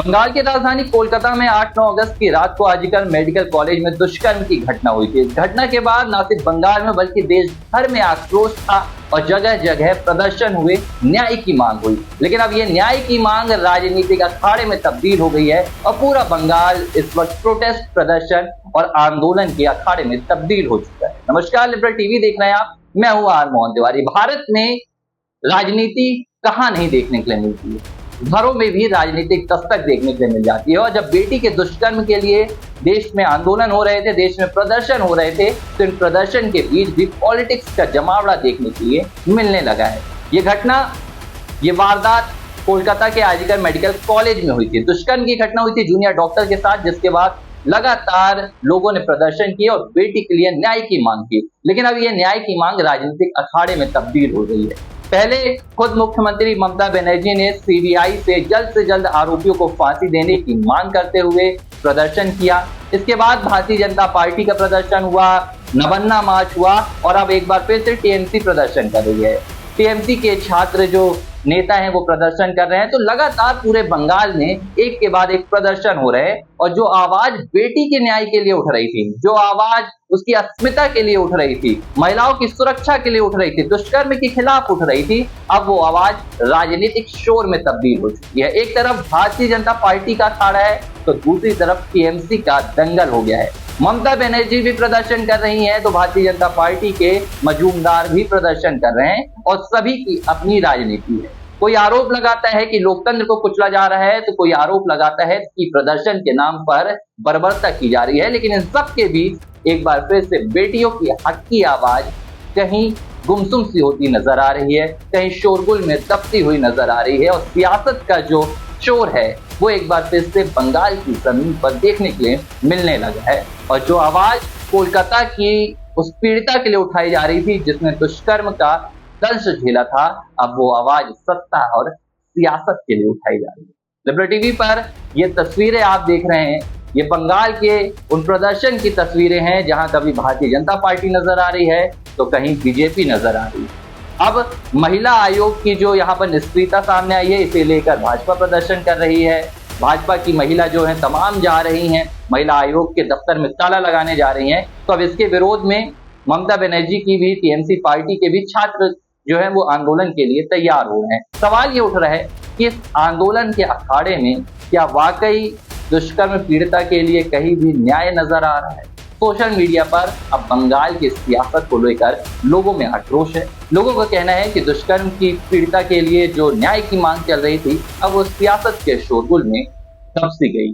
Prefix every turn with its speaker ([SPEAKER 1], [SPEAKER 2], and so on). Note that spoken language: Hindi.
[SPEAKER 1] बंगाल की राजधानी कोलकाता में 8-9 अगस्त की रात को आजकल मेडिकल कॉलेज में दुष्कर्म की घटना हुई थी। इस घटना के बाद न सिर्फ बंगाल में बल्कि देश भर में आक्रोश था और जगह जगह प्रदर्शन हुए, न्याय की मांग हुई। लेकिन अब ये न्याय की मांग राजनीतिक अखाड़े में तब्दील हो गई है और पूरा बंगाल इस वक्त प्रोटेस्ट, प्रदर्शन और आंदोलन के अखाड़े में तब्दील हो चुका है। नमस्कार, लिबरल टीवी देख रहे हैं आप, मैं हूं आर मोहन तिवारी। भारत में राजनीति कहाँ नहीं देखने के लिए मिलती है, घरों में भी राजनीतिक दस्तक देखने के लिए मिल जाती है। और जब बेटी के दुष्कर्म के लिए देश में आंदोलन हो रहे थे, देश में प्रदर्शन हो रहे थे, तो इन प्रदर्शन के बीच भी पॉलिटिक्स का जमावड़ा देखने के लिए मिलने लगा है। ये घटना, ये वारदात कोलकाता के आजकल मेडिकल कॉलेज में हुई थी। दुष्कर्म की घटना हुई थी जूनियर डॉक्टर के साथ, जिसके बाद लगातार लोगों ने प्रदर्शन किए और बेटी के लिए न्याय की मांग की। लेकिन अब ये न्याय की मांग राजनीतिक अखाड़े में तब्दील हो गई है। पहले खुद मुख्यमंत्री ममता बनर्जी ने सीबीआई से जल्द आरोपियों को फांसी देने की मांग करते हुए प्रदर्शन किया। इसके बाद भारतीय जनता पार्टी का प्रदर्शन हुआ, नवन्ना मार्च हुआ और अब एक बार फिर से टीएमसी प्रदर्शन कर रही है। टीएमसी के छात्र जो नेता हैं वो प्रदर्शन कर रहे हैं। तो लगातार पूरे बंगाल में एक के बाद एक प्रदर्शन हो रहे हैं और जो आवाज बेटी के न्याय के लिए उठ रही थी, जो आवाज उसकी अस्मिता के लिए उठ रही थी, महिलाओं की सुरक्षा के लिए उठ रही थी, दुष्कर्म के खिलाफ उठ रही थी, अब वो आवाज राजनीतिक शोर में तब्दील हो चुकी है। एक तरफ भारतीय जनता पार्टी का अखाड़ा है तो दूसरी तरफ टीएमसी का दंगल हो गया है। ममता बनर्जी भी प्रदर्शन कर रही हैं तो भारतीय जनता पार्टी के मजूमदार भी प्रदर्शन कर रहे हैं और सभी की अपनी राजनीति है। कोई आरोप लगाता है कि लोकतंत्र को कुचला जा रहा है, तो कोई आरोप लगाता है कि प्रदर्शन के नाम पर बर्बरता की जा रही है। लेकिन इन सब के बीच एक बार फिर से बेटियों की हक की आवाज कहीं गुमसुम सी होती नजर आ रही है, कहीं शोरगुल में दबती हुई नजर आ रही है और सियासत का जो शोर है वो एक बार फिर से बंगाल की जमीन पर देखने के लिए मिलने लगा है। और जो आवाज कोलकाता की उस पीड़िता के लिए उठाई जा रही थी जिसने दुष्कर्म का दंश झेला था, अब वो आवाज सत्ता और सियासत के लिए उठाई जा रही है। लिबरल टीवी पर ये तस्वीरें आप देख रहे हैं, ये बंगाल के उन प्रदर्शन की तस्वीरें हैं जहां कभी भारतीय जनता पार्टी नजर आ रही है तो कहीं बीजेपी नजर आ रही है। अब महिला आयोग की जो यहाँ पर निष्क्रियता सामने आई है, इसे लेकर भाजपा प्रदर्शन कर रही है। भाजपा की महिला जो है तमाम जा रही हैं, महिला आयोग के दफ्तर में ताला लगाने जा रही हैं। तो अब इसके विरोध में ममता बनर्जी की भी, टीएमसी पार्टी के भी छात्र जो है वो आंदोलन के लिए तैयार हो रहे हैं। सवाल ये उठ रहा है कि इस आंदोलन के अखाड़े में क्या वाकई दुष्कर्म पीड़िता के लिए कहीं भी न्याय नजर आ रहा है? सोशल मीडिया पर अब बंगाल की सियासत को लेकर लोगों में आक्रोश है। लोगों का कहना है कि दुष्कर्म की पीड़िता के लिए जो न्याय की मांग चल रही थी, अब वो सियासत के शोरगुल में दब सी गई।